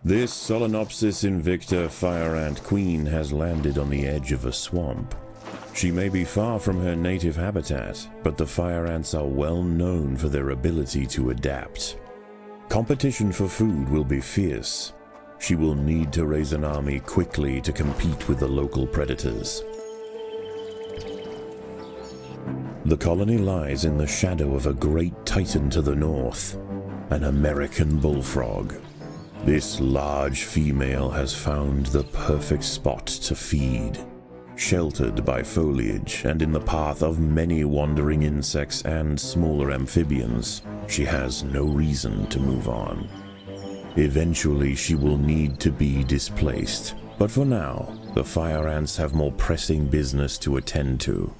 This Solenopsis invicta fire ant queen has landed on the edge of a swamp. She may be far from her native habitat, but the fire ants are well known for their ability to adapt. Competition for food will be fierce. She will need to raise an army quickly to compete with the local predators. The colony lies in the shadow of a great titan to the north, an American bullfrog. This large female has found the perfect spot to feed. Sheltered by foliage and in the path of many wandering insects and smaller amphibians, she has no reason to move on. Eventually she will need to be displaced, but for now, the fire ants have more pressing business to attend to.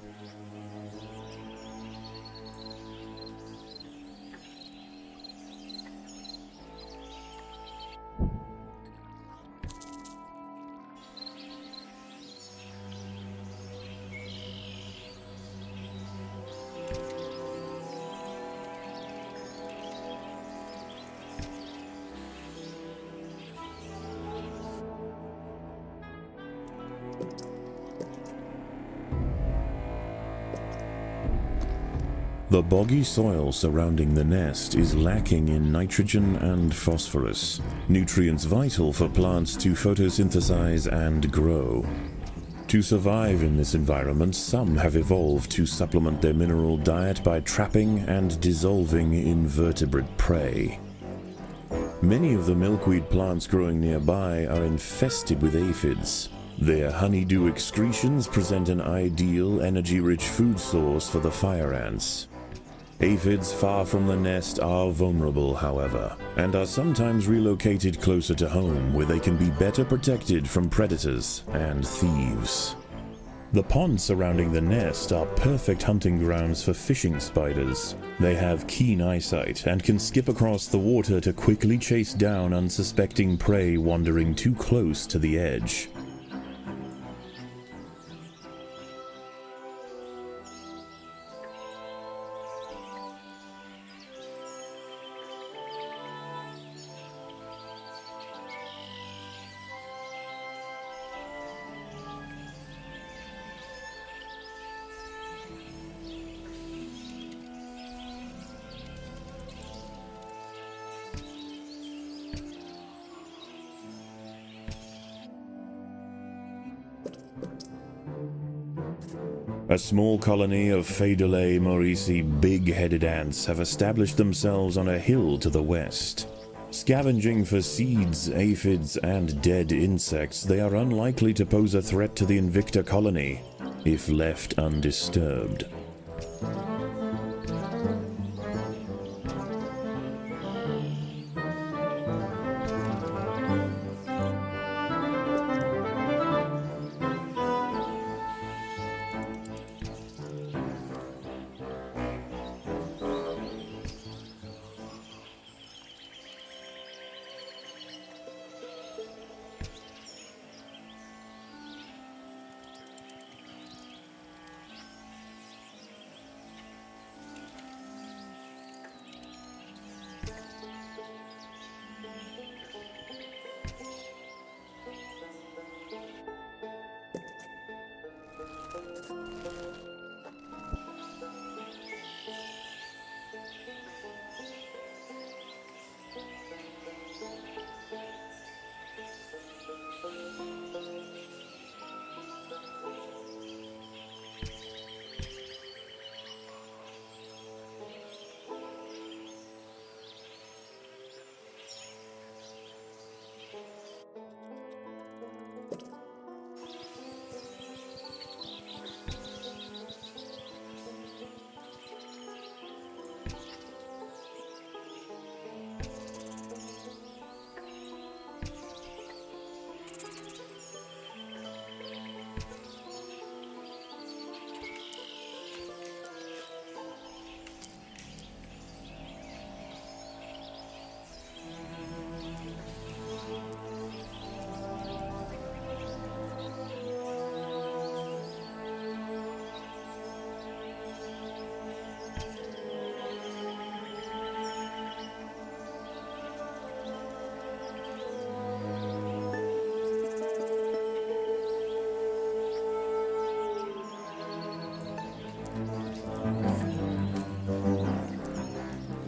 The boggy soil surrounding the nest is lacking in nitrogen and phosphorus, nutrients vital for plants to photosynthesize and grow. To survive in this environment, some have evolved to supplement their mineral diet by trapping and dissolving invertebrate prey. Many of the milkweed plants growing nearby are infested with aphids. Their honeydew excretions present an ideal, energy-rich food source for the fire ants. Aphids far from the nest are vulnerable, however, and are sometimes relocated closer to home where they can be better protected from predators and thieves. The ponds surrounding the nest are perfect hunting grounds for fishing spiders. They have keen eyesight and can skip across the water to quickly chase down unsuspecting prey wandering too close to the edge. A small colony of Phaedulae maurici big-headed ants have established themselves on a hill to the west. Scavenging for seeds, aphids, and dead insects, they are unlikely to pose a threat to the Invicta colony, if left undisturbed.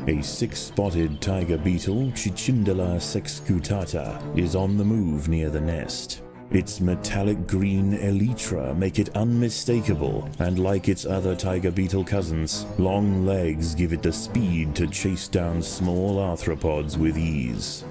A six-spotted tiger beetle, Cicindela sexcutata, is on the move near the nest. Its metallic green elytra make it unmistakable, and like its other tiger beetle cousins, long legs give it the speed to chase down small arthropods with ease.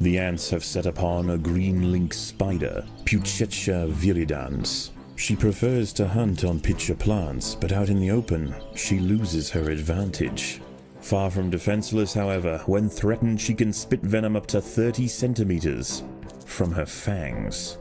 The ants have set upon a green lynx spider, Puccetia viridans. She prefers to hunt on pitcher plants, but out in the open, she loses her advantage. Far from defenseless, however, when threatened she can spit venom up to 30 centimeters from her fangs.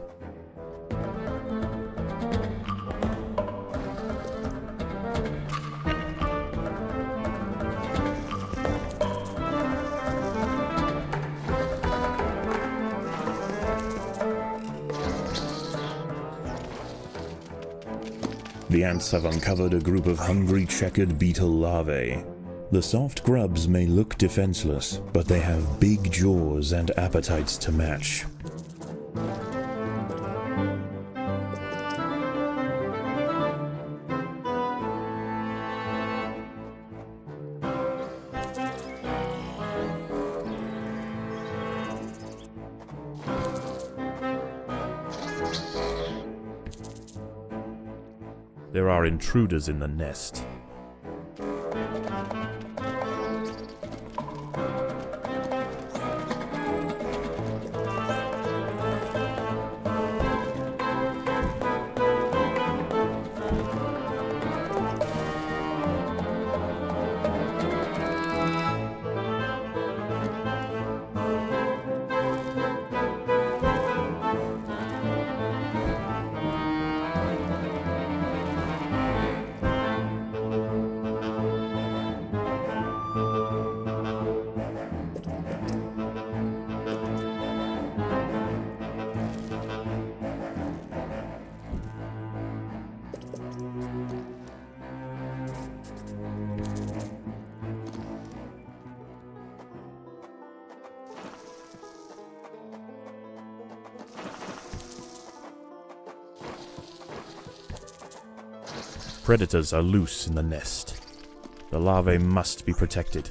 The ants have uncovered a group of hungry checkered beetle larvae. The soft grubs may look defenseless, but they have big jaws and appetites to match. There are intruders in the nest. Predators are loose in the nest. The larvae must be protected.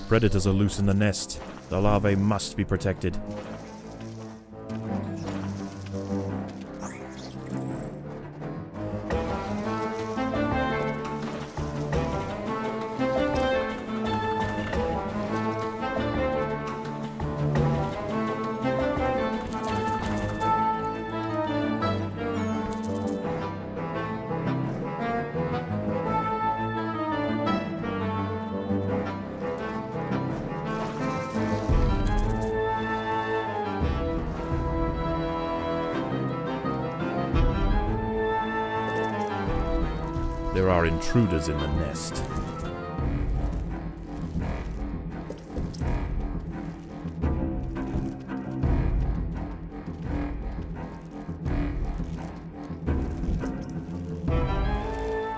Predators are loose in the nest. The larvae must be protected. There are intruders in the nest.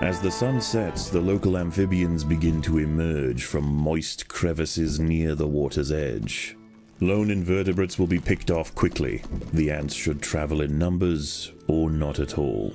As the sun sets, the local amphibians begin to emerge from moist crevices near the water's edge. Lone invertebrates will be picked off quickly. The ants should travel in numbers or not at all.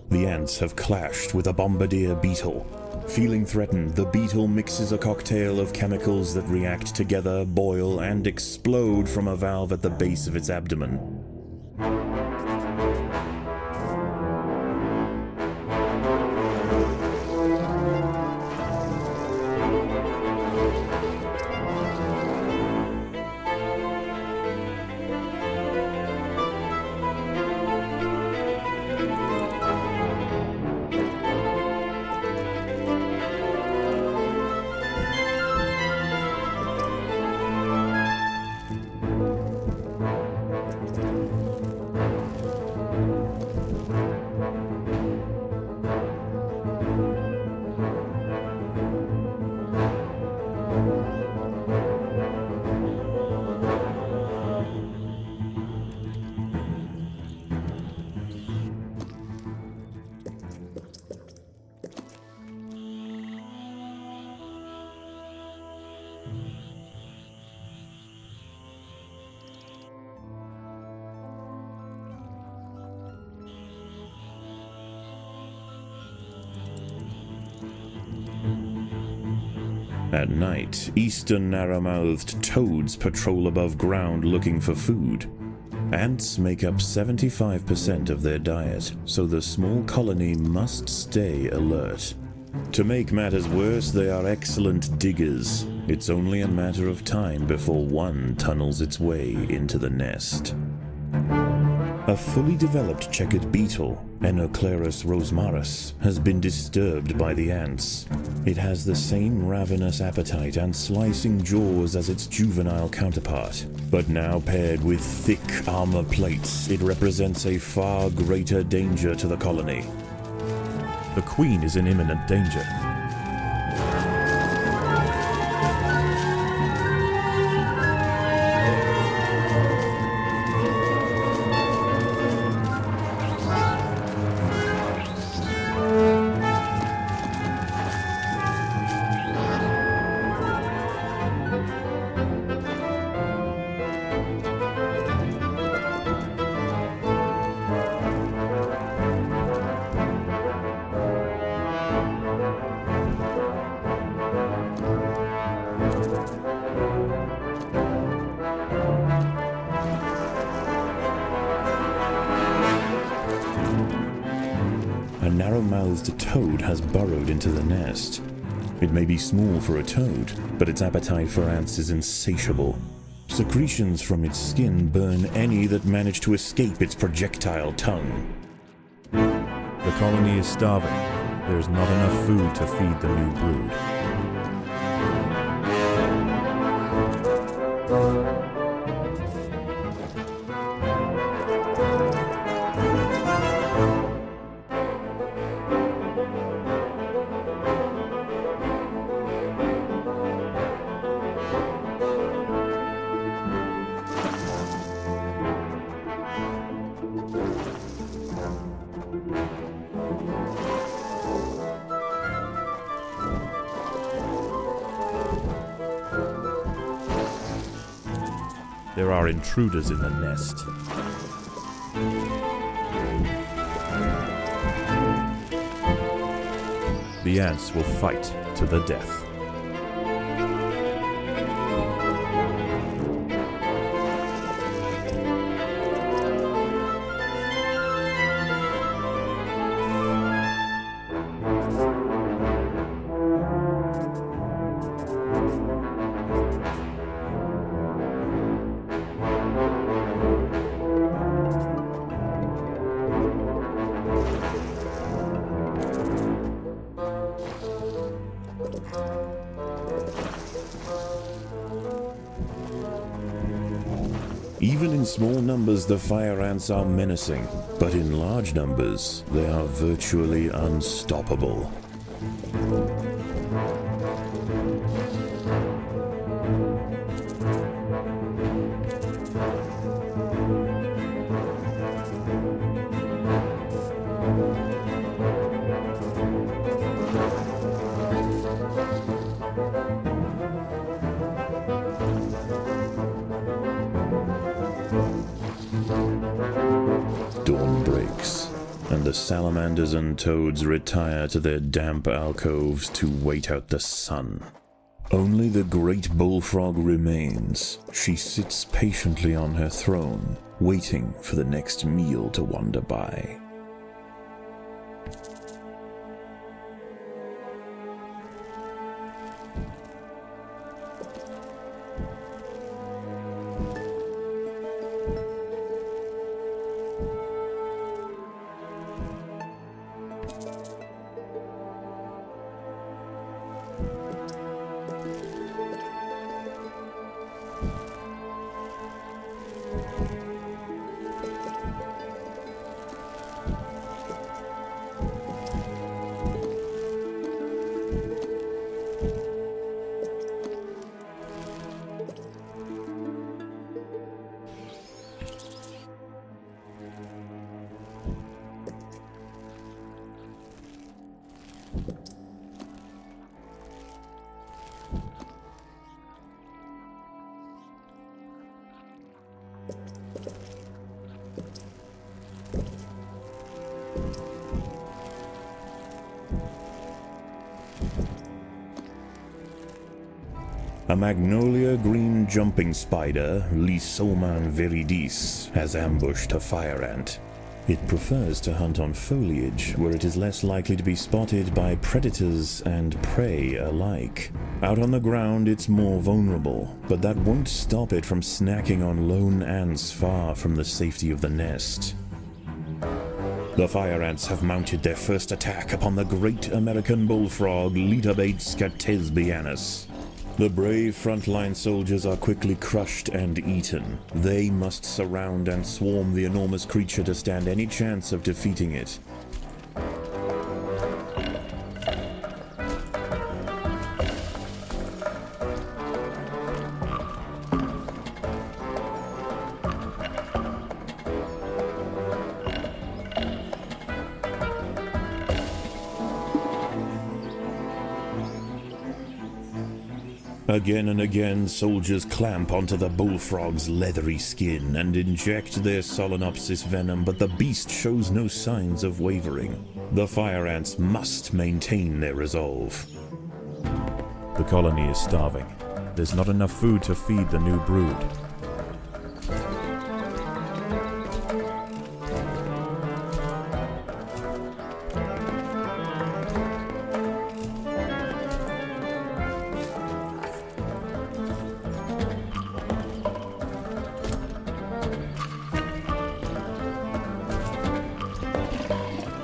The ants have clashed with a bombardier beetle. Feeling threatened, the beetle mixes a cocktail of chemicals that react together, boil, and explode from a valve at the base of its abdomen. At night, eastern narrow-mouthed toads patrol above ground looking for food. Ants make up 75% of their diet, so the small colony must stay alert. To make matters worse, they are excellent diggers. It's only a matter of time before one tunnels its way into the nest. A fully developed checkered beetle, Enoclerus rosmarus, has been disturbed by the ants. It has the same ravenous appetite and slicing jaws as its juvenile counterpart, but now paired with thick armor plates, it represents a far greater danger to the colony. The queen is in imminent danger. A narrow-mouthed toad has burrowed into the nest. It may be small for a toad, but its appetite for ants is insatiable. Secretions from its skin burn any that manage to escape its projectile tongue. The colony is starving. There is not enough food to feed the new brood. There are intruders in the nest. The ants will fight to the death. Even in small numbers, the fire ants are menacing, but in large numbers, they are virtually unstoppable. Dawn breaks, and the salamanders and toads retire to their damp alcoves to wait out the sun. Only the great bullfrog remains. She sits patiently on her throne, waiting for the next meal to wander by. A magnolia green jumping spider, Lysoman viridis, has ambushed a fire ant. It prefers to hunt on foliage, where it is less likely to be spotted by predators and prey alike. Out on the ground, it's more vulnerable, but that won't stop it from snacking on lone ants far from the safety of the nest. The fire ants have mounted their first attack upon the great American bullfrog, Litabates catesbianus. The brave frontline soldiers are quickly crushed and eaten. They must surround and swarm the enormous creature to stand any chance of defeating it. Again and again, soldiers clamp onto the bullfrog's leathery skin and inject their Solenopsis venom, but the beast shows no signs of wavering. The fire ants must maintain their resolve. The colony is starving. There's not enough food to feed the new brood.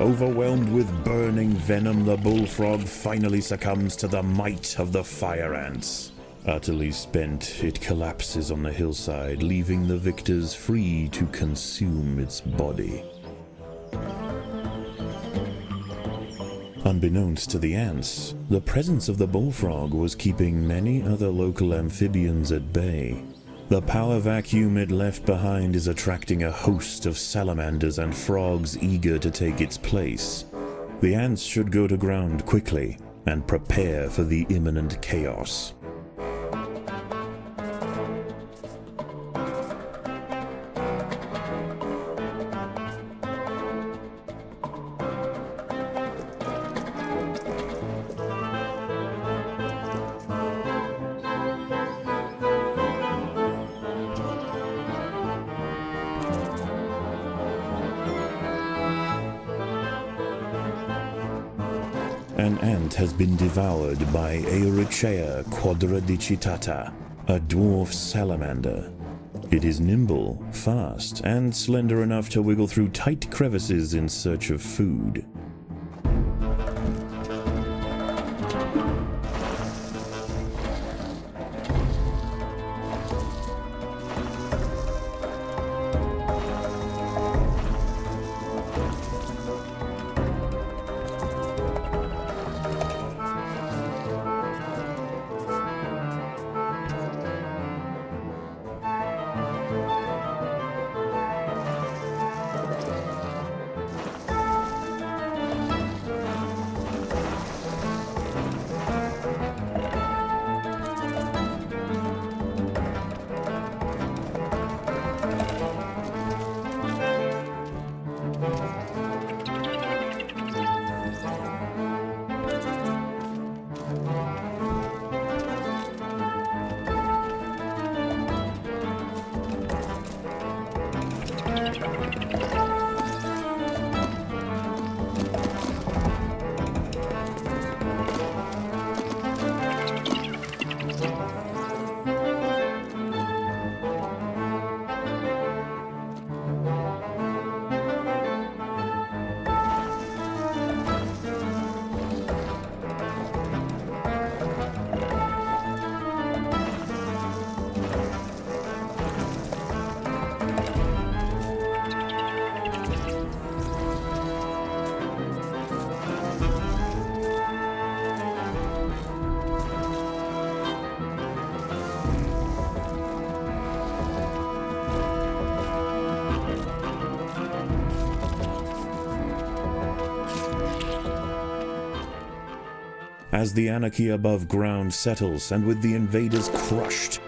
Overwhelmed with burning venom, the bullfrog finally succumbs to the might of the fire ants. Utterly spent, it collapses on the hillside, leaving the victors free to consume its body. Unbeknownst to the ants, the presence of the bullfrog was keeping many other local amphibians at bay. The power vacuum it left behind is attracting a host of salamanders and frogs eager to take its place. The ants should go to ground quickly and prepare for the imminent chaos. An ant has been devoured by Eurichea quadradicitata, a dwarf salamander. It is nimble, fast, and slender enough to wiggle through tight crevices in search of food. As the anarchy above ground settles and with the invaders crushed,